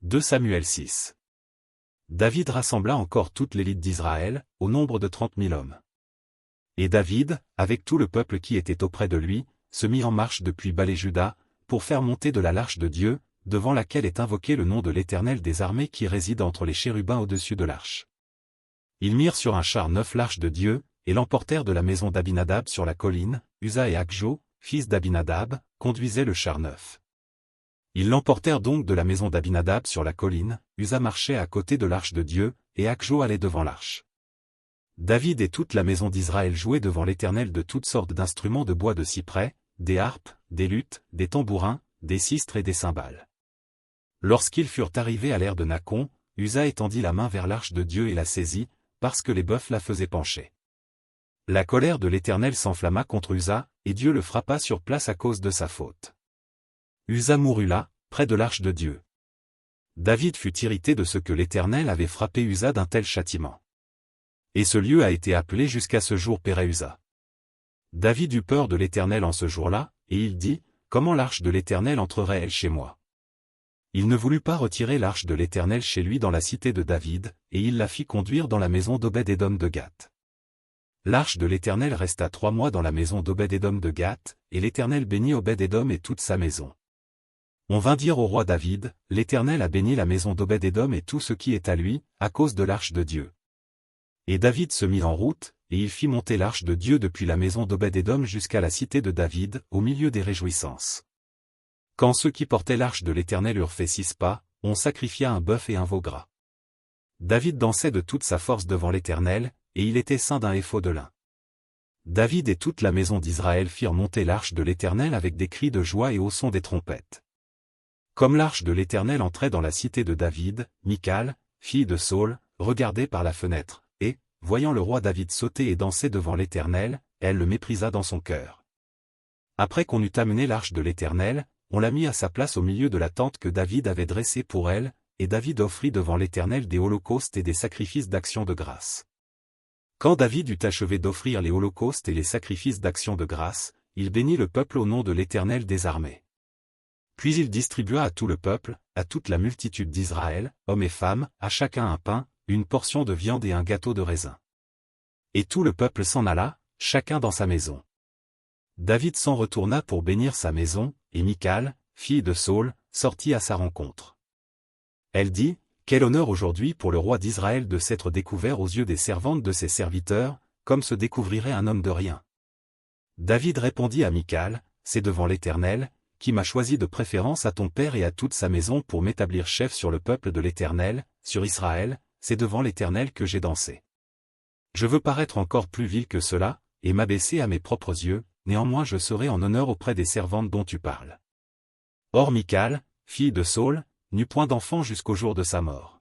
2 Samuel 6. David rassembla encore toute l'élite d'Israël, au nombre de 30 000 hommes. Et David, avec tout le peuple qui était auprès de lui, se mit en marche depuis Balé-Juda, pour faire monter de l'arche de Dieu, devant laquelle est invoqué le nom de l'Éternel des armées qui réside entre les chérubins au-dessus de l'arche. Ils mirent sur un char 9 l'arche de Dieu, et l'emportèrent de la maison d'Abinadab sur la colline. Uza et Akjo, fils d'Abinadab, conduisaient le char 9. Ils l'emportèrent donc de la maison d'Abinadab sur la colline. Uza marchait à côté de l'arche de Dieu, et Akjo allait devant l'arche. David et toute la maison d'Israël jouaient devant l'Éternel de toutes sortes d'instruments de bois de cyprès, des harpes, des luttes, des tambourins, des sistres et des cymbales. Lorsqu'ils furent arrivés à l'aire de Nacon, Uza étendit la main vers l'arche de Dieu et la saisit, parce que les bœufs la faisaient pencher. La colère de l'Éternel s'enflamma contre Uza, et Dieu le frappa sur place à cause de sa faute. Uza mourut là, près de l'arche de Dieu. David fut irrité de ce que l'Éternel avait frappé Uza d'un tel châtiment. Et ce lieu a été appelé jusqu'à ce jour Péré-Uza. David eut peur de l'Éternel en ce jour-là, et il dit, « Comment l'arche de l'Éternel entrerait-elle chez moi ?» Il ne voulut pas retirer l'arche de l'Éternel chez lui dans la cité de David, et il la fit conduire dans la maison d'Obed-Édom de Gath. L'arche de l'Éternel resta 3 mois dans la maison d'Obed-Édom de Gath, et l'Éternel bénit Obed-Édom et toute sa maison. On vint dire au roi David, « L'Éternel a béni la maison d'Obed-Édom et tout ce qui est à lui, à cause de l'arche de Dieu. » Et David se mit en route, et il fit monter l'arche de Dieu depuis la maison d'Obed-Édom jusqu'à la cité de David, au milieu des réjouissances. Quand ceux qui portaient l'arche de l'Éternel eurent fait 6 pas, on sacrifia un bœuf et un veau gras. David dansait de toute sa force devant l'Éternel, et il était ceint d'un éphod de lin. David et toute la maison d'Israël firent monter l'arche de l'Éternel avec des cris de joie et au son des trompettes. Comme l'arche de l'Éternel entrait dans la cité de David, Michal, fille de Saul, regardait par la fenêtre, et, voyant le roi David sauter et danser devant l'Éternel, elle le méprisa dans son cœur. Après qu'on eut amené l'arche de l'Éternel, on la mit à sa place au milieu de la tente que David avait dressée pour elle, et David offrit devant l'Éternel des holocaustes et des sacrifices d'action de grâce. Quand David eut achevé d'offrir les holocaustes et les sacrifices d'action de grâce, il bénit le peuple au nom de l'Éternel des armées. Puis il distribua à tout le peuple, à toute la multitude d'Israël, hommes et femmes, à chacun un pain, une portion de viande et un gâteau de raisin. Et tout le peuple s'en alla, chacun dans sa maison. David s'en retourna pour bénir sa maison, et Michal, fille de Saul, sortit à sa rencontre. Elle dit, « Quel honneur aujourd'hui pour le roi d'Israël de s'être découvert aux yeux des servantes de ses serviteurs, comme se découvrirait un homme de rien. » David répondit à Michal, « C'est devant l'Éternel, qui m'a choisi de préférence à ton père et à toute sa maison pour m'établir chef sur le peuple de l'Éternel, sur Israël, c'est devant l'Éternel que j'ai dansé. Je veux paraître encore plus vil que cela, et m'abaisser à mes propres yeux, néanmoins je serai en honneur auprès des servantes dont tu parles. » Or Michal, fille de Saul, n'eut point d'enfant jusqu'au jour de sa mort.